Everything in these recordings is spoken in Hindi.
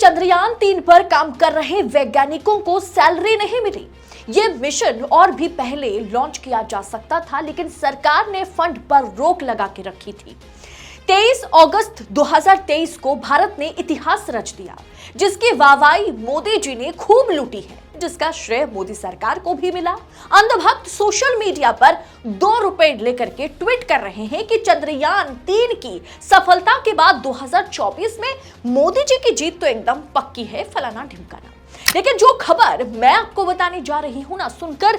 चंद्रयान 3 पर काम कर रहे वैज्ञानिकों को सैलरी नहीं मिली। ये मिशन और भी पहले लॉन्च किया जा सकता था, लेकिन सरकार ने फंड पर रोक लगा के रखी थी। 23 अगस्त 2023 को भारत ने इतिहास रच दिया, जिसकी वाहवाही मोदी जी ने खूब लूटी है, जिसका श्रेय मोदी सरकार को भी मिला। अंधभक्त सोशल मीडिया पर 2 रुपए लेकर के ट्वीट कर रहे हैं कि चंद्रयान 3 की सफलता के बाद 2024 में मोदी जी की जीत तो एकदम पक्की है, फलाना ढिमकाना। लेकिन जो खबर मैं आपको बताने जा रही हूं ना, सुनकर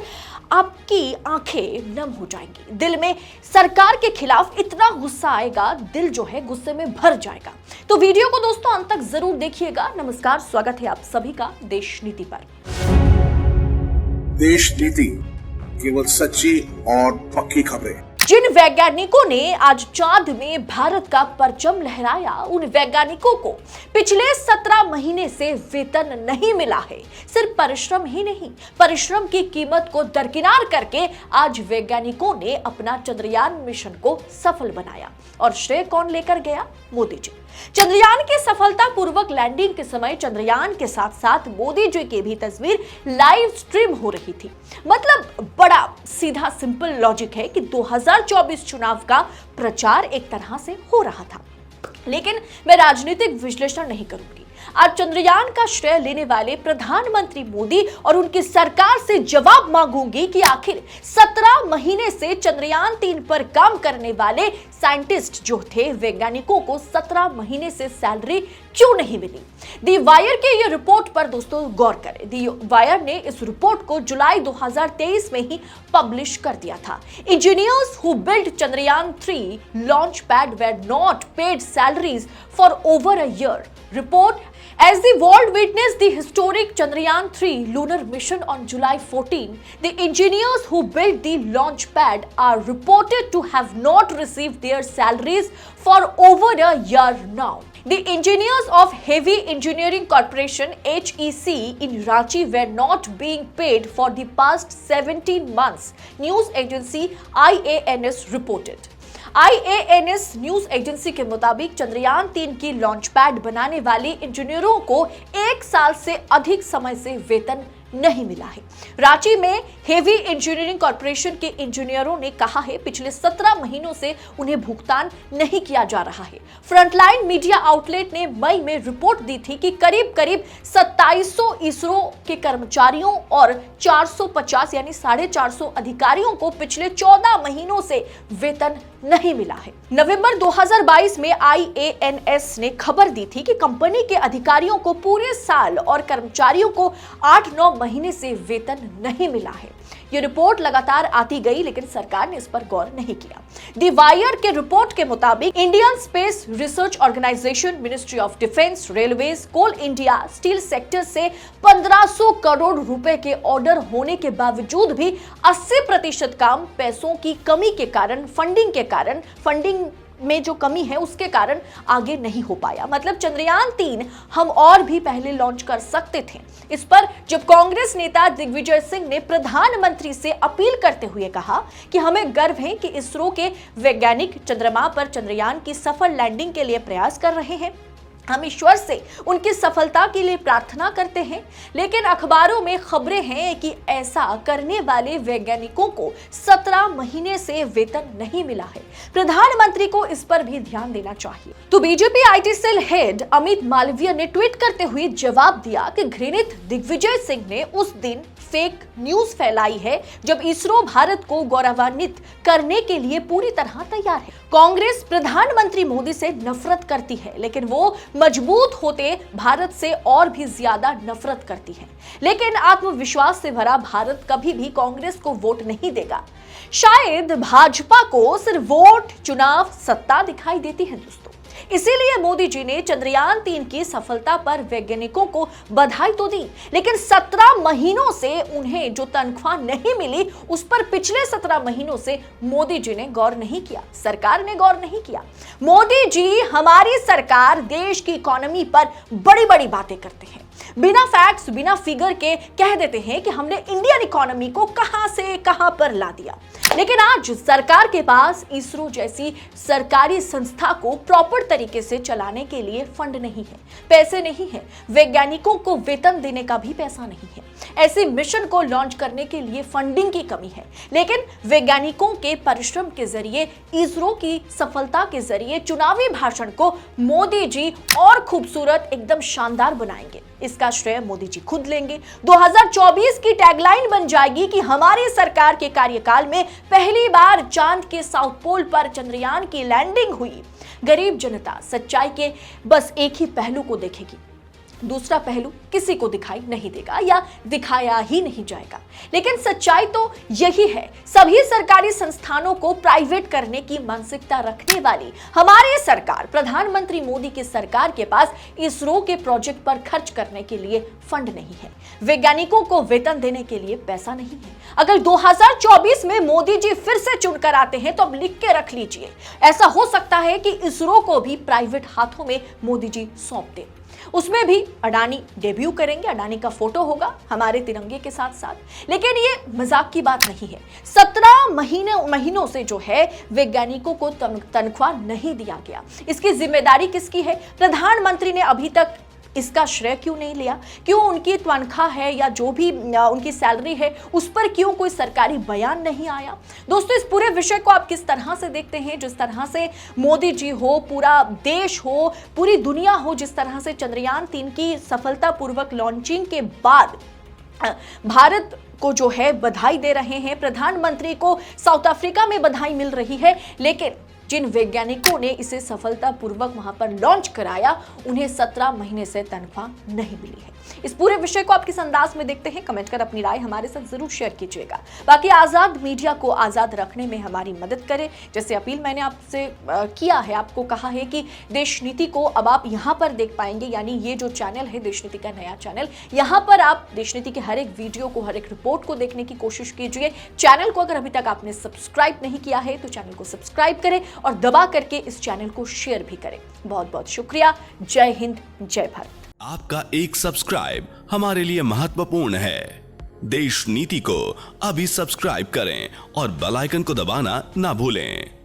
आपकी आंखें नम हो जाएंगी। दिल में सरकार के खिलाफ इतना गुस्सा आएगा, दिल जो है गुस्से में भर जाएगा। तो वीडियो को दोस्तों अंत तक जरूर देखिएगा। नमस्कार, स्वागत है आप सभी का देश नीति पर। देश नीति, केवल सच्ची और पक्की खबरें। जिन वैज्ञानिकों ने आज चांद में भारत का परचम लहराया, उन वैज्ञानिकों को पिछले 17 महीने से वेतन नहीं मिला है। सिर्फ परिश्रम ही नहीं, परिश्रम की कीमत को दरकिनार करके आज वैज्ञानिकों ने अपना चंद्रयान मिशन को सफल बनाया। और श्रेय कौन लेकर गया? मोदी जी। चंद्रयान की सफलतापूर्वक लैंडिंग के समय चंद्रयान के साथ साथ मोदी जी की भी तस्वीर लाइव स्ट्रीम हो रही थी। मतलब बड़ा सीधा सिंपल लॉजिक है कि 2024 चुनाव का प्रचार एक तरह से हो रहा था। लेकिन मैं राजनीतिक विश्लेषण नहीं करूंगी। आज चंद्रयान का श्रेय लेने वाले प्रधानमंत्री मोदी और उनकी सरकार से जवाब मांगूंगी कि आखिर 17 महीने से चंद्रयान 3 पर काम करने वाले साइंटिस्ट जो थे, वैज्ञानिकों को 17 महीने से सैलरी क्यों नहीं मिली। दी वायर के ये रिपोर्ट पर दोस्तों गौर करें। दी वायर ने इस रिपोर्ट को जुलाई 2023 में ही पब्लिश कर दिया था। Engineers who built Chandrayaan 3 launch pad were not paid salaries for over a year. Report, as the world witnessed the historic Chandrayaan 3 lunar mission on July 14, the engineers who built the launch pad are reported to have not received their salaries for over a year now. The engineers of Heavy Engineering Corporation (HEC) in Ranchi were not being paid for the past 17 months, news agency IANS reported. IANS news agency के मुताबिक चंद्रयान 3 की लॉन्च पैड बनाने वाले इंजीनियरों को 1 साल से अधिक समय से वेतन नहीं मिला है। रांची में हेवी इंजीनियरिंग कॉर्पोरेशन के इंजीनियरों ने कहा है पिछले 17 महीनों से उन्हें भुगतान नहीं किया जा रहा है। फ्रंटलाइन मीडिया आउटलेट ने मई में रिपोर्ट दी थी कि करीब 2700 इसरो के कर्मचारियों और 450 यानी 450 अधिकारियों को पिछले 14 महीनों से वेतन नहीं मिला है। नवंबर 2022 में IANS ने खबर दी थी कि कंपनी के अधिकारियों को पूरे साल और कर्मचारियों को 8-9 महीने से वेतन नहीं मिला है। ये रिपोर्ट लगातार आती गई, लेकिन सरकार ने इस पर गौर नहीं किया। दी वायर के रिपोर्ट के मुताबिक Indian Space Research Organisation, ministry of defence, railways, Coal India, steel sector से 1500 करोड़ रुपए के ऑर्डर होने के बावजूद भी 80% काम पैसों की कमी के कारण, फंडिंग में जो कमी है उसके कारण आगे नहीं हो पाया। मतलब चंद्रयान 3 हम और भी पहले लॉन्च कर सकते थे। इस पर जब कांग्रेस नेता दिग्विजय सिंह ने प्रधानमंत्री से अपील करते हुए कहा कि हमें गर्व है कि इसरो के वैज्ञानिक चंद्रमा पर चंद्रयान की सफल लैंडिंग के लिए प्रयास कर रहे हैं, हम ईश्वर से उनकी सफलता के लिए प्रार्थना करते हैं, लेकिन अखबारों में खबरें हैं कि ऐसा करने वाले वैज्ञानिकों को 17 महीने से वेतन नहीं मिला है। प्रधानमंत्री को इस पर भी ध्यान देना चाहिए। तो BJP IT cell head Amit Malviya ने ट्वीट करते हुए जवाब दिया कि घृणित दिग्विजय सिंह ने उस दिन फेक न्यूज फैलाई है जब इसरो भारत को गौरवान्वित करने के लिए पूरी तरह तैयार है। कांग्रेस प्रधानमंत्री मोदी से नफरत करती है, लेकिन वो मजबूत होते भारत से और भी ज्यादा नफरत करती है। लेकिन आत्मविश्वास से भरा भारत कभी भी कांग्रेस को वोट नहीं देगा। शायद भाजपा को सिर्फ वोट, चुनाव, सत्ता दिखाई देती है दोस्तों। इसीलिए मोदी जी ने चंद्रयान 3 की सफलता पर वैज्ञानिकों को बधाई तो दी, लेकिन 17 महीनों से उन्हें जो तनख्वाह नहीं मिली उस पर पिछले 17 महीनों से मोदी जी ने गौर नहीं किया, सरकार ने गौर नहीं किया। मोदी जी, हमारी सरकार देश की इकोनॉमी पर बड़ी बड़ी बातें करते हैं, बिना फैक्ट्स, बिना फिगर के कह देते हैं कि हमने इंडियन इकोनॉमी को कहां से कहां पर ला दिया। लेकिन आज सरकार के पास इसरो जैसी सरकारी संस्था को प्रॉपर तरीके से चलाने के लिए फंड नहीं है, पैसे नहीं है, वैज्ञानिकों को वेतन देने का भी पैसा नहीं है, ऐसे मिशन को लॉन्च करने के लिए फंडिंग की कमी है। लेकिन वैज्ञानिकों के परिश्रम के जरिए, इसरो की सफलता के जरिए चुनावी भाषण को मोदी जी और खूबसूरत, एकदम शानदार बनाएंगे। इसका श्रेय मोदी जी खुद लेंगे। 2024 की टैगलाइन बन जाएगी कि हमारी सरकार के कार्यकाल में पहली बार चांद के साउथ पोल पर चंद्रयान की लैंडिंग हुई। गरीब जनता सच्चाई के बस एक ही पहलू को देखेगी, दूसरा पहलू किसी को दिखाई नहीं देगा या दिखाया ही नहीं जाएगा। लेकिन सच्चाई तो यही है, सभी सरकारी संस्थानों को प्राइवेट करने की मानसिकता रखने वाली हमारी सरकार, प्रधानमंत्री मोदी की सरकार के पास इसरो के प्रोजेक्ट पर खर्च करने के लिए फंड नहीं है, वैज्ञानिकों को वेतन देने के लिए पैसा नहीं है। अगर 2024 में मोदी जी फिर से चुनकर आते हैं तो अब लिख के रख लीजिए, ऐसा हो सकता है कि इसरो को भी प्राइवेट हाथों में मोदी जी सौंप दें। उसमें भी अडानी डेब्यू करेंगे, अडानी का फोटो होगा हमारे तिरंगे के साथ साथ। लेकिन ये मजाक की बात नहीं है। 17 महीनों से जो है वैज्ञानिकों को तनख्वाह नहीं दिया गया। इसकी जिम्मेदारी किसकी है? प्रधानमंत्री ने अभी तक इसका श्रेय क्यों नहीं लिया? क्यों उनकी तनख्वाह है या जो भी उनकी सैलरी है उस पर क्यों कोई सरकारी बयान नहीं आया? दोस्तों, इस पूरे विषय को आप किस तरह से देखते हैं? जिस तरह से मोदी जी हो, पूरा देश हो, पूरी दुनिया हो, जिस तरह से चंद्रयान 3 की सफलतापूर्वक लॉन्चिंग के बाद भारत को जो है बधाई दे रहे हैं, प्रधानमंत्री को साउथ अफ्रीका में बधाई मिल रही है, लेकिन जिन वैज्ञानिकों ने इसे सफलतापूर्वक वहां पर लॉन्च कराया उन्हें 17 महीने से तनख्वाह नहीं मिली है। इस पूरे विषय को आप किस अंदाज में देखते हैं? कमेंट कर अपनी राय हमारे साथ जरूर शेयर कीजिएगा। बाकी आजाद मीडिया को आजाद रखने में हमारी मदद करें। जैसे अपील मैंने आपसे किया है, आपको कहा है कि देश नीति को अब आप यहां पर देख पाएंगे, यानी ये जो चैनल है देश नीति का नया चैनल, यहां पर आप देश नीति के हर एक वीडियो को, हर एक रिपोर्ट को देखने की कोशिश कीजिए। चैनल को अगर अभी तक आपने सब्सक्राइब नहीं किया है तो चैनल को सब्सक्राइब करें और दबा करके इस चैनल को शेयर भी करें। बहुत बहुत शुक्रिया। जय हिंद, जय भारत। आपका एक सब्सक्राइब हमारे लिए महत्वपूर्ण है। देश नीति को अभी सब्सक्राइब करें और बेल आइकन को दबाना ना भूलें।